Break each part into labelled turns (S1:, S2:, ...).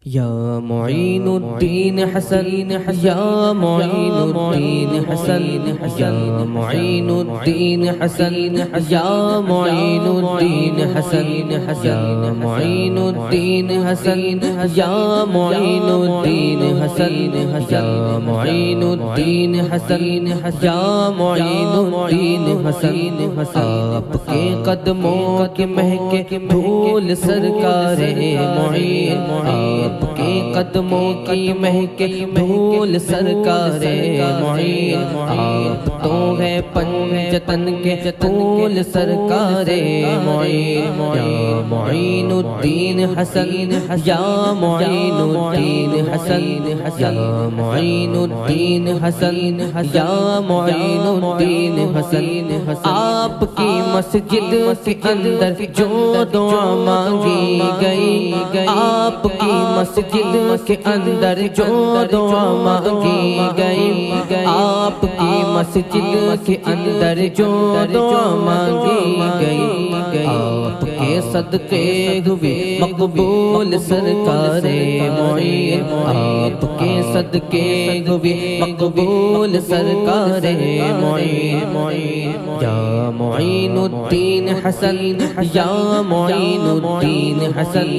S1: یا معین الدین حسن یا معین الدین حسن یا معین الدین حسن یا معین الدین حسن یا معین الدین حسن یا معین الدین حسن یا معین الدین حسن یا معین الدین حسن آپ کے قدموں کے مہکے دھول سرکار معین آپ کے قدموں کی مہکے دھول سرکار معین آپ تو ہے پنجتن کے پھول سرکار معین یا معین الدین حسن یا معین الدین حسن یا معین الدین حسن یا معین الدین حسن آپ کی مسجد کے اندر جو دعا مانگی گئی آپ کی مسجد کے اندر جو دعا مانگی گئی آپ کی مسجد کے اندر جو دعا مانگی گئی آپ کے صدقے ہوئے مقبول سرکار معین آپ کے صدقے ہوئے مقبول سرکار معین یا معین الدین حسن یا معین الدین حسن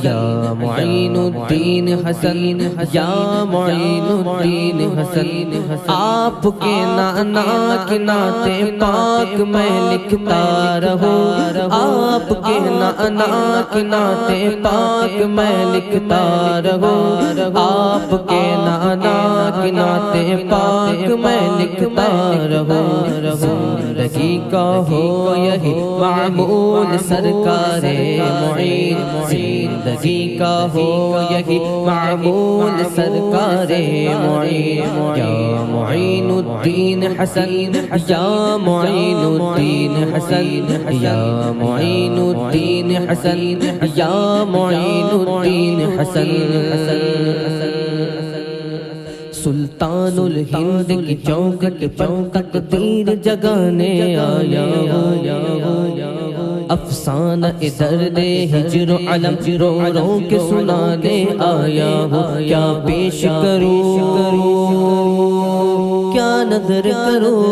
S1: یا معین الدین حسن یا معین الدین حسن آپ کے نانا کے ناتے پاک میں لکھتا رہوں آپ کے نانا کے ناتے پاک میں لکھتا رہوں آپ کے نانا کے ناتے پاک میں لکھتا رہوں زندگی کا ہو یہی معمول سرکار معین زندگی کا ہو یہی معمول سرکار معین یا معین الدین حسن یا معین الدین حسن یا معین الدین حسن یا معین الدین حسن سلطان الہند کی چوکھٹ پر تقدیر جگانے آیا افسانہ درد ہجر و علم رو رو کے سنانے آیا ہوں کیا پیش کروں کیا نظر کروں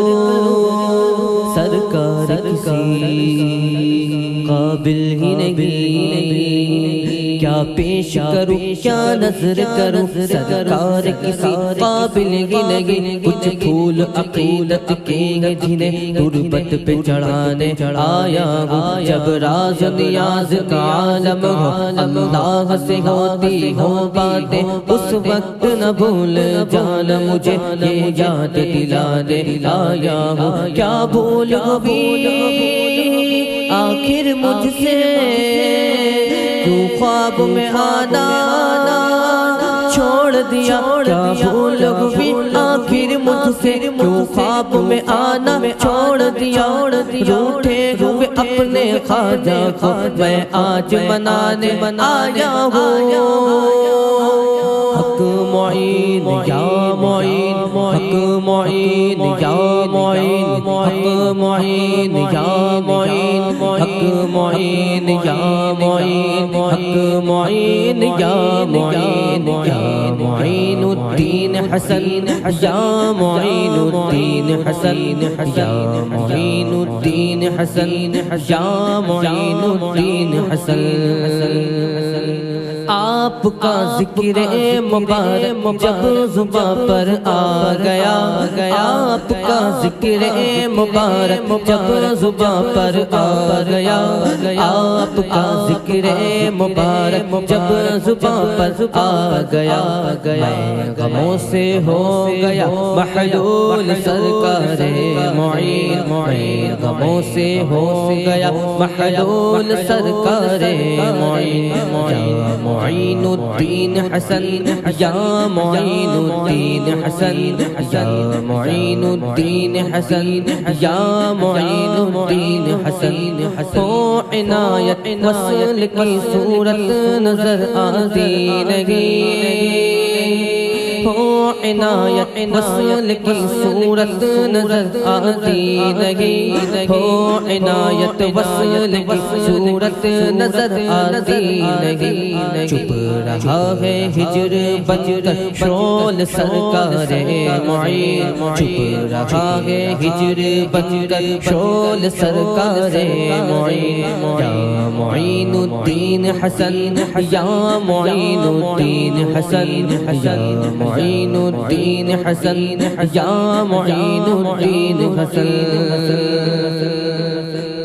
S1: سرکار کسی قابل ہی نہیں کیا پیش کروں کیا نظر کروں سرکار کسی قابل ہی نہیں کچھ پھول عقیدت کے ہیں جنہیں تربت پہ چڑھانے آیا ہوں جب راز نیاز کا عالم ہو اللہ سے ہوتی ہو باتیں اس وقت نہ بھول جانا مجھے یہ یاد دلانے آیا ہوں کیا بھول ہوئی آخر مجھ سے کیوں خواب میں آنا چھوڑ دیا کیا بھول ہوئی آخر مجھ سے کیوں خواب میں آنا چھوڑ دیا روٹھے ہوئے اپنے خواجہ کو میں آج منانے آیا ہوں حق معین یا معین حق معین یا معین حق معین یا معین حق معین یا معین حق معین یا معین یا معین الدین حسن یا معین الدین حسن یا معین الدین حسن یا معین الدین حسن آپ کا ذکر مبارک جب زباں پر آ گیا آپ کا ذکر مبارک جب زباں پر آ گیا آپ کا ذکر مبارک جب زباں پر آ گیا میں غموں سے ہو گیا محلول سرکار معین میں غموں سے ہو گیا محلول سرکار معین معین الدین حسن یا معین الدین حسن یا معین الدین حسن یا معین الدین حسن ہو عنایت وصل کی صورت نظر آتی نہیں ہو عنایت وصل کی صورت نظر آتی نہیں، ہو عنایت وصل کی صورت نظر آتی نہیں، چھپ رہا ہے ہجر بن کر شول سرکار معین، چھپ رہا ہے ہجر بن کر شول سرکار معین، یا معین الدین حسن، یا معین الدین حسن، یا معین الدین حسن، یا معین الدین حسن۔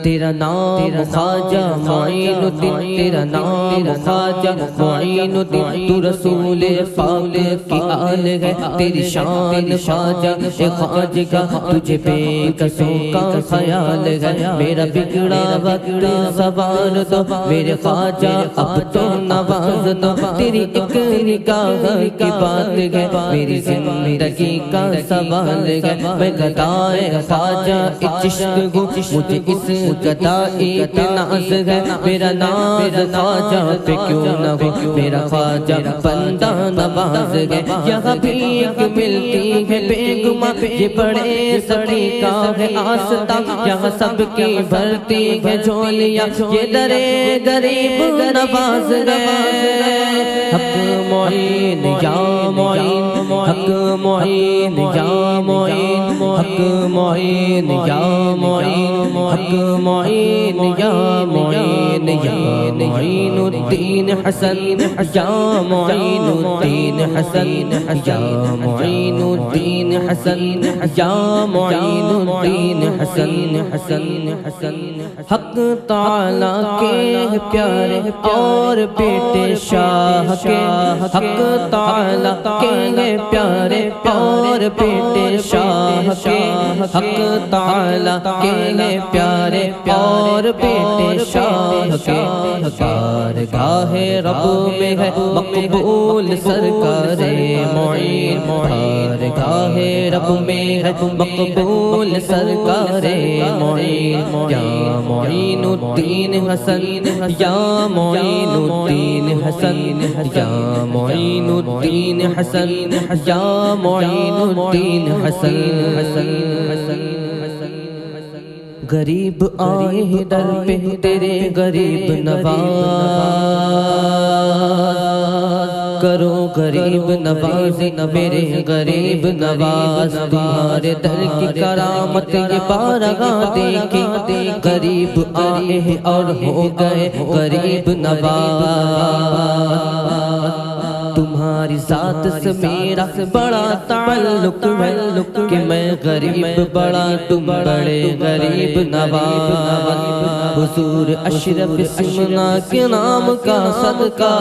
S1: تیرا نام خواجہ معین الدین، تیرا نام خواجہ معین الدین، تو رسول پاک کی آل ہے، تیری شان خواجہ خواجہ، تجھے بے کسوں کا خیال ہے، میرا بگڑا وقت سوار دو میرے خواجہ، اب تو نواز دو، تیری ایک نگاہ کی بات ہے، میری زندگی کا سوال ہے، میں گدائے خواجہ عشق ہوں، مجھے اس گدائی پہ ناز ہے، میرا ناز خواجہ پہ کیوں نہ ہو، میرا خواجہ بندہ نواز ہے، یہاں بھی ایک ملتی ہے بیگماں، یہ بڑے سڑی کا ہے آستہ، یہاں سب کی بھرتی ہے جھولیاں، یہ درے غریب نواز ہے، حق معین یا معین، حق معین یا معین، حق معین یا معین، حق معین یا معین، یا معین الدین حسن، یا معین الدین حسن، یا معین الدین حسن، یا معین الدین حسن، حسن حسن۔ حق تعالیٰ کے پیارے اور بیٹے شاہ کے، حق تعالیٰ کے پیارے اور بیٹے شاہ کے، حق تعالیٰ کے پیارے اور بیٹے شاہ کے، بارگاہ رب میں ہے مقبول سرکار معین، بارگاہ رب میں ہے مقبول سرکار معین، یا معین الدین حسن، یا معین الدین حسن، یا معین الدین حسن، یا معین الدین حسن۔ غریب آئے در پہ تیرے غریب نواز، کرو غریب نواز میرے غریب نواز، تمہارے در کی کرامت یہ بارگاہ دیکھی، غریب آئے اور ہو گئے غریب نواز، تمہاری ذات سے میرا بڑا تعلق ہے کہ میں غریب بڑا تم بڑے غریب نواز، حضور اشرف سمنا کے نام کا صدقہ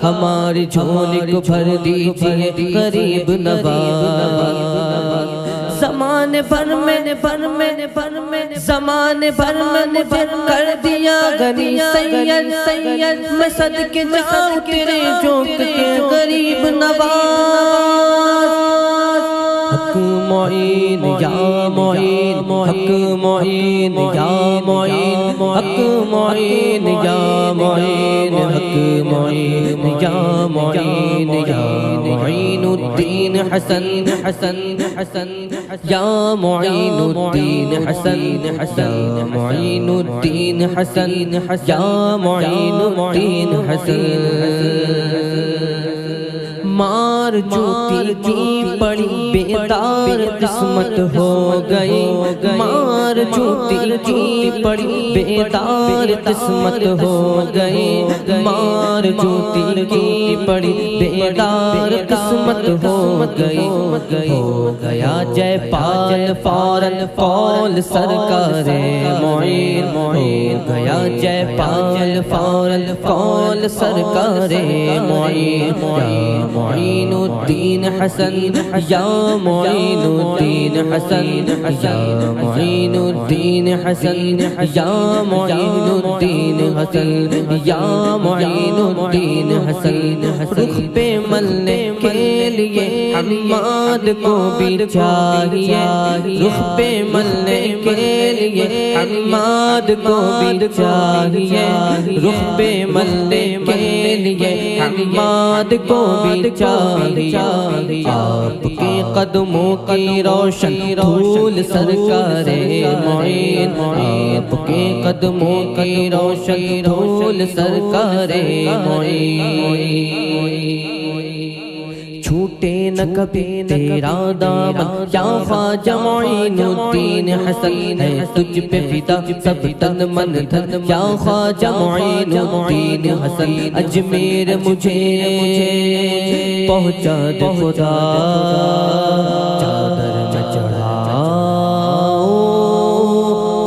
S1: ہماری جھولی کو بھر دیجئے غریب نواز، زمانے بھر میں زمانے بھر میں کر دیا غنی سید، میں صدقے جاؤں تیرے جوک کے غریب نواز، حق معین یا معین، حق معین یا معین، حق معین یا معین، حق معین یا معین، یا معین الدین حسن، یا معین الدین حسن، یا معین الدین حسن، یا معین الدین حسن۔ مار جوتی کی پڑی بیدار قسمت ہو گئی، مار جوتی کی پڑی بیدار قسمت ہو گئی، مار جوتی کی پڑی بیدار قسمت ہو گئی، ہو گیا جے پال فوراً قول سرکار معین، ہو گیا جے پال فوراً قول سرکار معین، یا معین الدین حسن، یا معین الدین حسن، یا معین الدین حسن، یا معین الدین حسن، یا معین الدین حسن۔ رخ پہ ملنے کے لیے حماد کو بھی چاہیے، رخ پہ ملنے کے لیے حماد کو بھی چاہیے، رخ پہ ملنے کے لیے عماد کو بھی چاہیے آپ کے قدموں کی روشن دھول سرکار معین آپ کے قدموں کی روشن دھول سرکار معین چھوٹے نہ کبھی تیرا دامن یا خواجہ معین الدین حسن ہے تجھ پہ فدا سب تن من دھن یا خواجہ معین الدین حسن اجمیر مجھے پہنچا دے خدا چادر میں چڑھاؤ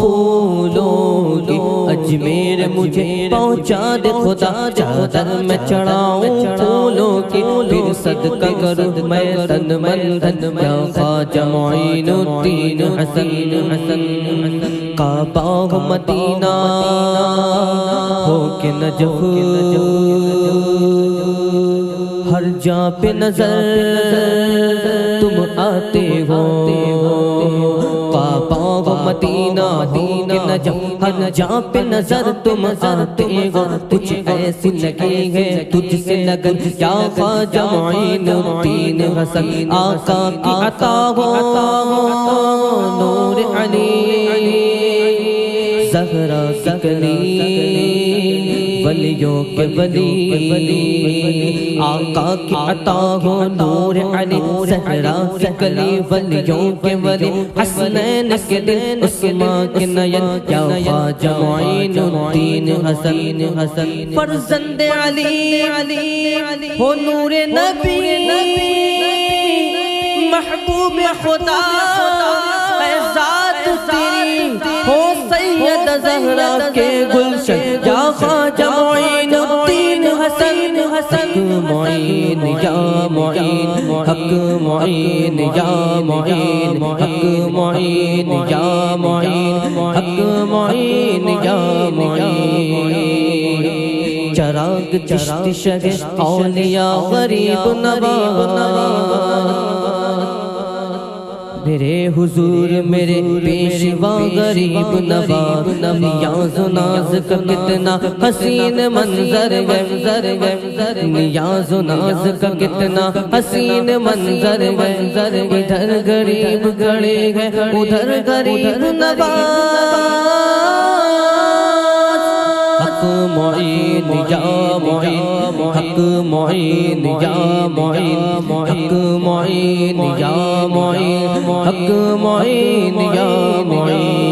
S1: پھولوں کی اجمیر مجھے پہنچا دے خدا چادر میں چڑھاؤں پھولوں کی پھر صدقہ کروں میں تن من دھن یا خواجہ معین الدین حسن کعبہ مدینہ ہو کے نجف ہر جا پہ نظر تم آتے ہو کعبہ مدینہ ہو کے نجف ہر جا پہ نظر تم آتے ہو کچھ ایسی لگی ہے تجھ سے لگن یا خواجہ معین الدین حسن آقا کی عطا ہو نور علی زہرا سکلی ولیوں کے ولی آقا کی عطا ہو نور علی زہرا سکلی ولیوں کے ولی حسنین کے دل عثمان کے نین یا خواجہ معین الدین حسن فرزند علی ہو نور نبی محبوب خدا اے ذات تیری ہو سید زہرا کے گلشن یا خواجہ معین الدین حسن حق معین یا معین حق معین یا معین حق معین یا معین حق معین یا معین چراغ چشتی شہ اولیاء غریب نواز میرے حضور میرے پیشوا غریب نواز نیاز و ناز کا کتنا حسین منظر ہے نیاز و ناز کا کتنا حسین منظر ہے ادھر غریب کھڑے ہیں ادھر غریب نواز حق معین یا معین حق معین یا معین حق معین یا معین حق معین یا معین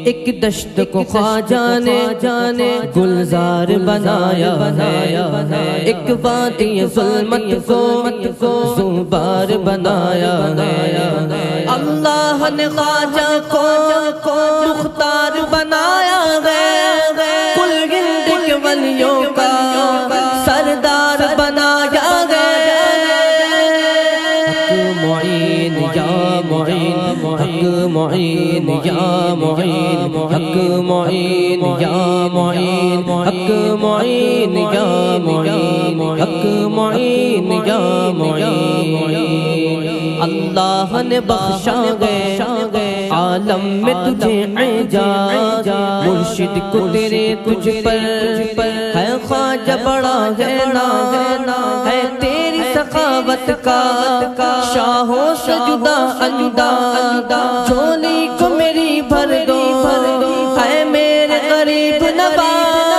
S1: ایک دشت کو خواجہ نے گلزار بنایا ہے ایک وادی ظلمت کو زوبار بنایا ہے اللہ نے خواجہ کو مختار بنایا ہے کل ہند کے ولیوں کا سردار بنایا ہے حق معین یا معین حق معین یا معین حق معین یا معین حق معین یا معین حق معین یا معین اللہ نے بخشا گئے عالم میں تجھے اعجاز مرشد کو تیرے تجھ پر ہے خواجہ بڑا ہے ہے تیری سخاوت کا شاہوں سے جدا انداز جھولی کو میری بھر دو ہے میرے غریب نواز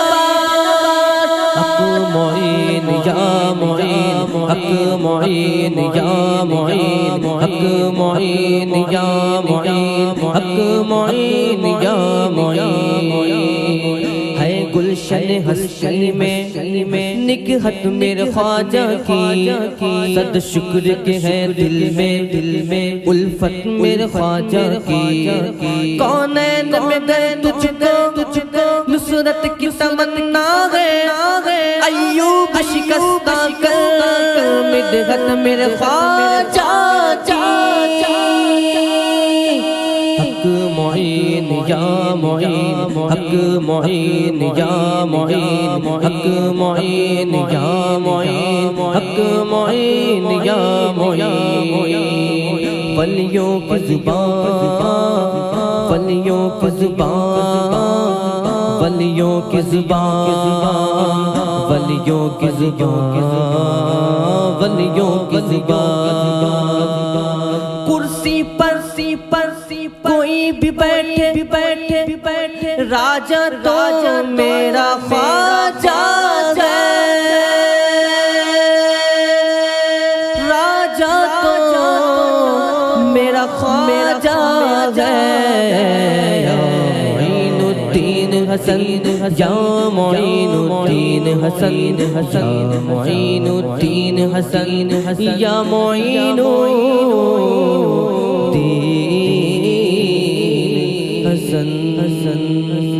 S1: حق معین یا معین حق معین یا معین حق معین یا معین حق معین یا معین ہے گلشن ہستی میں نگہت میرے خواجہ کی صد شکر کے ہے دل میں الفت میرے خواجہ کی کونین میں گئے تجھ کو نصرت کی تمنا ہے ایوب شکستہ کر مدحت میرے خواجہ حق معین یا معین حق معین یا معین حق معین یا معین حق معین یا معین ولیوں کی زبان ولیوں کی زبان ولیوں کی زبان ولیوں کی زبان ولیوں کی زبان کرسی پر کوئی بھی بیٹھے راجہ تو میرا خواجہ ہے راجہ تو میرا خواجہ ہے حسن یا معین الدین حسن یا معین الدین حسن یا معین الدین حسن